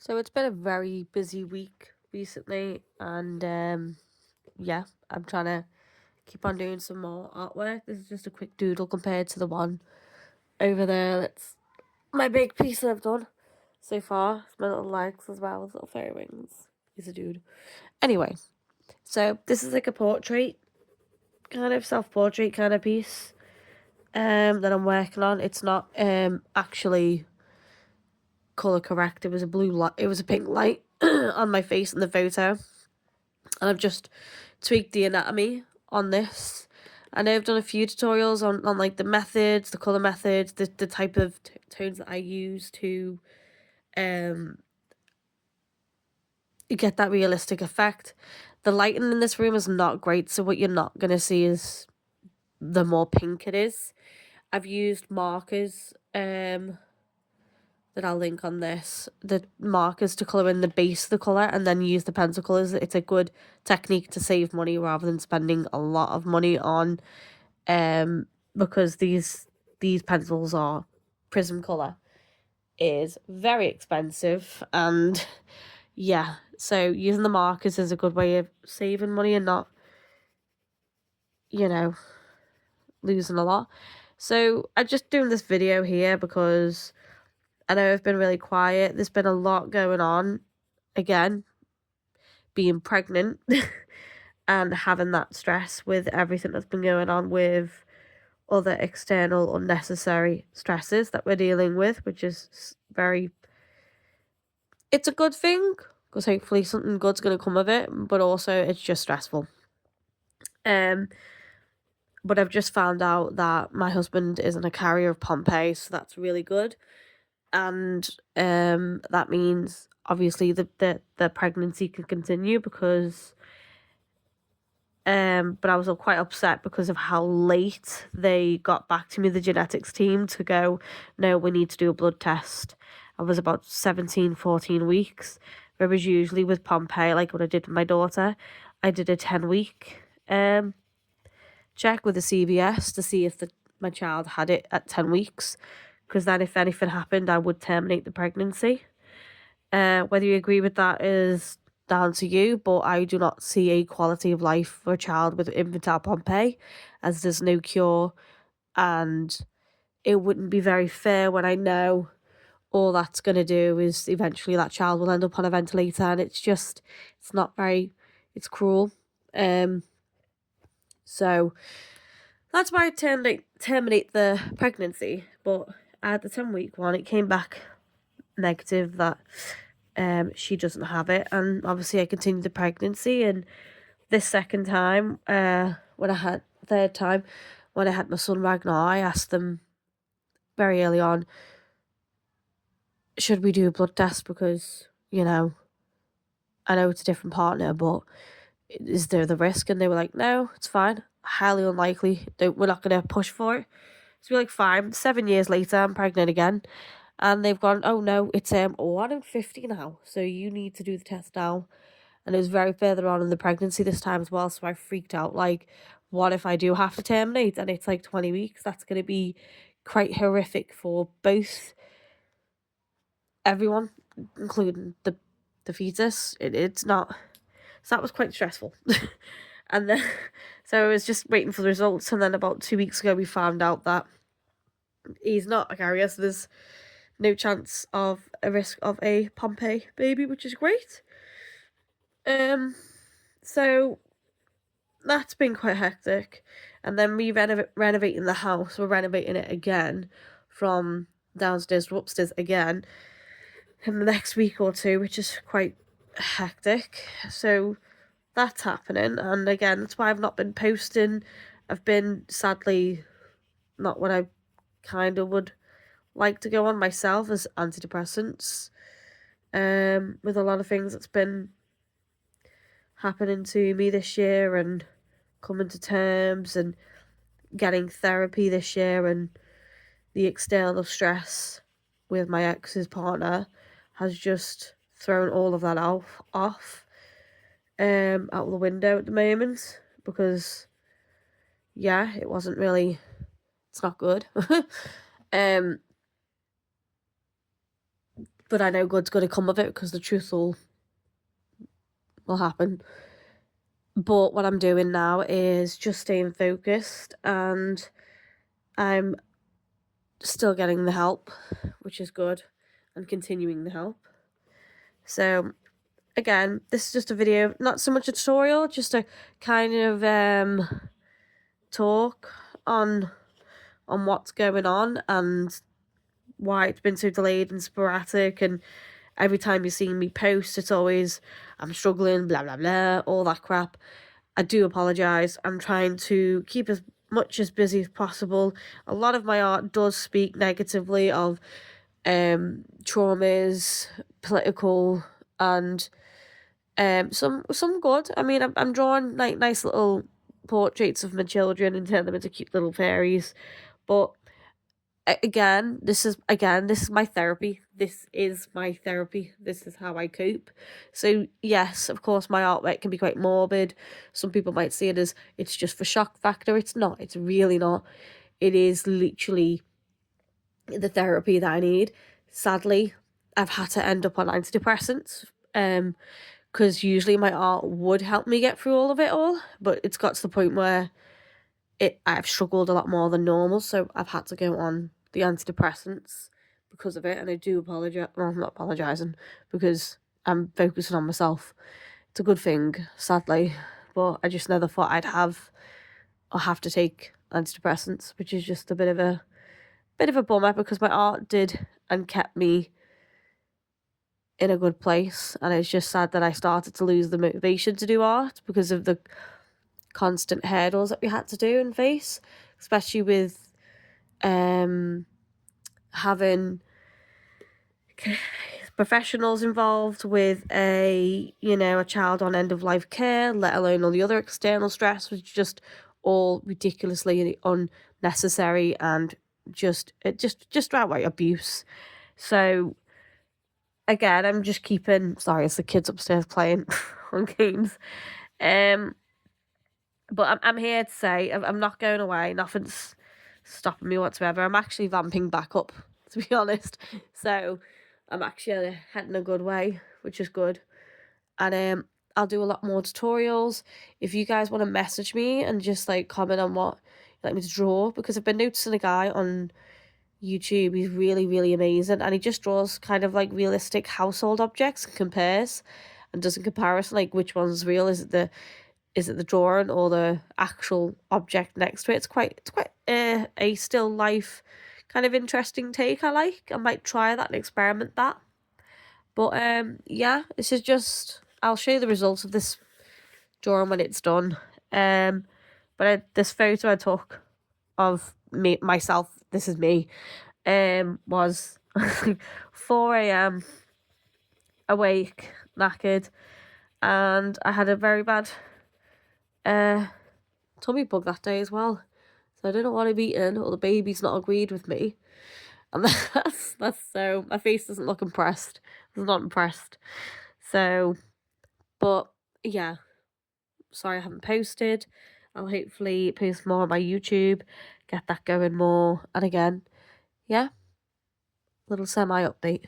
So it's been a very busy week recently, and yeah, I'm trying to keep on doing some more artwork. This is just a quick doodle compared to the one over there. That's my big piece that I've done so far. It's my little legs as well, little fairy wings. He's a dude. Anyway, so this is like a portrait, kind of self-portrait kind of piece that I'm working on. It's not actually color correct. It was a blue light. It was a pink light on my face in the photo, and I've just tweaked the anatomy on this. I know I've done a few tutorials on like the methods, the color methods, the type of tones that I use to um get that realistic effect. The lighting in this room is not great, so what you're not gonna see is the more pink it is. I've used markers that I'll link on this, the markers to colour in the base of the colour and then use the pencil colours. It's a good technique to save money rather than spending a lot of money on because these pencils are Prismacolor is very expensive, and yeah, so using the markers is a good way of saving money and not, you know, losing a lot. So I'm just doing this video here because I know I've been really quiet. There's been a lot going on. Again, being pregnant and having that stress with everything that's been going on with other external unnecessary stresses that we're dealing with, which is very, it's a good thing because hopefully something good's going to come of it, but also it's just stressful. Um, but I've just found out that my husband isn't a carrier of Pompe, so that's really good. And that means obviously the pregnancy can continue because but I was quite upset because of how late they got back to me, the genetics team, to go, no, we need to do a blood test. I was about 17, 14 weeks. Whereas usually with Pompe, like what I did with my daughter, I did a 10-week check with the CVS to see if my child had it at 10 weeks. Because then if anything happened, I would terminate the pregnancy. Whether you agree with that is down to you, but I do not see a quality of life for a child with infantile Pompe, as there's no cure, and it wouldn't be very fair when I know all that's going to do is eventually that child will end up on a ventilator, and it's not very, it's cruel. So that's why I terminate the pregnancy, but at the 10-week one, it came back negative that she doesn't have it, and obviously I continued the pregnancy. And this second time, third time when I had my son Ragnar, I asked them very early on, should we do a blood test, because I know it's a different partner, but is there the risk? And they were like, no, it's fine, highly unlikely, we're not going to push for it. So we're like, fine. 7 years later, I'm pregnant again. And they've gone, oh no, it's 1 in 50 now, so you need to do the test now. And it was very further on in the pregnancy this time as well, so I freaked out, like, what if I do have to terminate and it's like 20 weeks? That's going to be quite horrific for both, everyone, including the fetus. It's not, so that was quite stressful. And then, so I was just waiting for the results, and then about 2 weeks ago we found out that he's not a carrier, so there's no chance of a risk of a Pompe baby, which is great. So that's been quite hectic. And then renovating the house, we're renovating it again from downstairs to upstairs again in the next week or two, which is quite hectic. So that's happening, and again, that's why I've not been posting. I've been sadly not what I kind of would like to go on myself as antidepressants. With a lot of things that's been happening to me this year, and coming to terms and getting therapy this year, and the external stress with my ex's partner has just thrown all of that off out the window at the moment, because yeah, it wasn't really, it's not good. But but I know good's going to come of it because the truth will happen. But what I'm doing now is just staying focused, and I'm still getting the help, which is good, and continuing the help. So again, this is just a video, not so much a tutorial, just a kind of talk on what's going on and why it's been so delayed and sporadic, and every time you see me post, it's always, I'm struggling, blah, blah, blah, all that crap. I do apologise. I'm trying to keep as much as busy as possible. A lot of my art does speak negatively of traumas, political, and some good. I mean, I'm drawing like nice little portraits of my children and turn them into cute little fairies, but again, this is my therapy. This is my therapy. This is how I cope. So yes, of course, my artwork can be quite morbid. Some people might see it as it's just for shock factor. It's not. It's really not. It is literally the therapy that I need. Sadly, I've had to end up on antidepressants. Because usually my art would help me get through all of it all, but it's got to the point where I've struggled a lot more than normal, so I've had to go on the antidepressants because of it, and I do apologise. Well, I'm not apologising because I'm focusing on myself. It's a good thing, sadly, but I just never thought I'd have to take antidepressants, which is just a bit of a bummer because my art did and kept me in a good place, and it's just sad that I started to lose the motivation to do art because of the constant hurdles that we had to do and face, especially with having professionals involved with a child on end of life care, let alone all the other external stress, was just all ridiculously unnecessary and just outright abuse. So again, I'm just keeping, sorry, it's the kids upstairs playing on games. But I'm here to say I'm not going away. Nothing's stopping me whatsoever. I'm actually vamping back up, to be honest. So I'm actually heading a good way, which is good. And I'll do a lot more tutorials. If you guys want to message me and just like comment on what you'd like me to draw, because I've been noticing a guy on YouTube, he's really, really amazing, and he just draws kind of like realistic household objects and compares and does a comparison, like which one's real. Is it the drawing or the actual object next to it? It's quite a still life kind of interesting take. I might try that and experiment that. But yeah, this is just, I'll show you the results of this drawing when it's done. But this photo I took of myself, this is me, was 4 a.m. awake, knackered, and I had a very bad tummy bug that day as well. So I don't know what I'm eating, or the baby's not agreed with me. And that's so, my face doesn't look impressed. I'm not impressed. So, but yeah, sorry I haven't posted. I'll hopefully post more on my YouTube, get that going more. And again, yeah, little semi update.